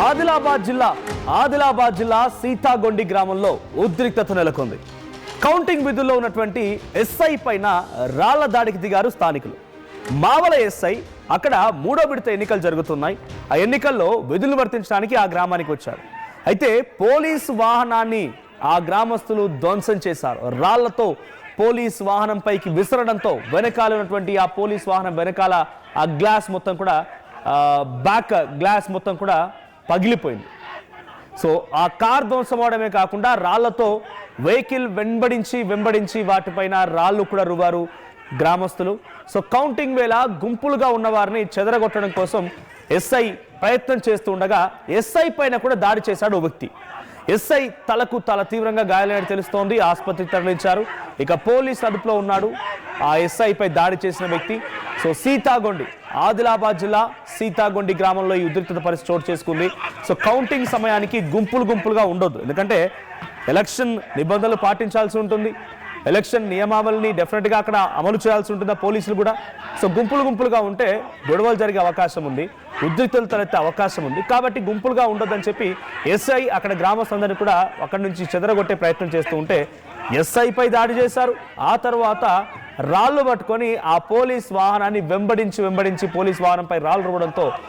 ఆదిలాబాద్ జిల్లా సీతాగొండి గ్రామంలో ఉద్రిక్తత నెలకొంది. కౌంటింగ్ విధుల్లో ఉన్నటువంటి ఎస్ఐ పైన రాళ్ల దాడికి దిగారు స్థానికులు. మావల ఎస్ఐ అక్కడ మూడో విడత ఎన్నికలు జరుగుతున్నాయి. ఆ ఎన్నికల్లో విధులు వర్తించడానికి ఆ గ్రామానికి వచ్చారు. అయితే పోలీసు వాహనాన్ని ఆ గ్రామస్తులు ధ్వంసం చేశారు. రాళ్లతో పోలీస్ వాహనం పైకి విసరడంతో వెనకాల ఉన్నటువంటి ఆ పోలీస్ వాహనం వెనకాల ఆ గ్లాస్ మొత్తం కూడా బ్యాక్ గ్లాస్ మొత్తం కూడా పగిలిపోయింది. సో ఆ కార్ ధ్వంసం అవడమే కాకుండా రాళ్లతో వెహికల్ వెంబడించి వాటిపైన రాళ్ళు కూడా రువారు గ్రామస్తులు. సో కౌంటింగ్ వేళ గుంపులుగా ఉన్న వారిని చెదరగొట్టడం కోసం ఎస్ఐ ప్రయత్నం చేస్తూ ఉండగా ఎస్ఐ పైన కూడా దాడి చేశాడు ఓ వ్యక్తి. ఎస్ఐ తలకు తీవ్రంగా గాయాలని తెలుస్తోంది. ఆసుపత్రికి తరలించారు. ఇక పోలీస్ అదుపులో ఉన్నాడు ఆ ఎస్ఐపై దాడి చేసిన వ్యక్తి. సో ఆదిలాబాద్ జిల్లా సీతాగొండి గ్రామంలో ఈ ఉద్రిక్తత పరిస్థితి చోటు చేసుకుంది. సో కౌంటింగ్ సమయానికి గుంపులుగా ఉండొద్దు, ఎందుకంటే ఎలక్షన్ నిబంధనలు పాటించాల్సి ఉంటుంది. ఎలక్షన్ నియమావళిని డెఫినెట్గా అక్కడ అమలు చేయాల్సి ఉంటుంది పోలీసులు కూడా. సో గుంపులుగా ఉంటే గొడవలు జరిగే అవకాశం ఉంది, ఉద్రిక్తలు తలెత్తే అవకాశం ఉంది. కాబట్టి గుంపులుగా ఉండొద్దని చెప్పి ఎస్ఐ అక్కడ గ్రామస్తులందరినీ కూడా అక్కడి నుంచి చెదరగొట్టే ప్రయత్నం చేస్తూ ఉంటే ఎస్ఐపై దాడి చేశారు. ఆ తర్వాత రాళ్లు పట్టుకొని ఆ పోలీస్ వాహనాన్ని వెంబడించి పోలీస్ వాహనంపై రాళ్లు రువ్వడంతో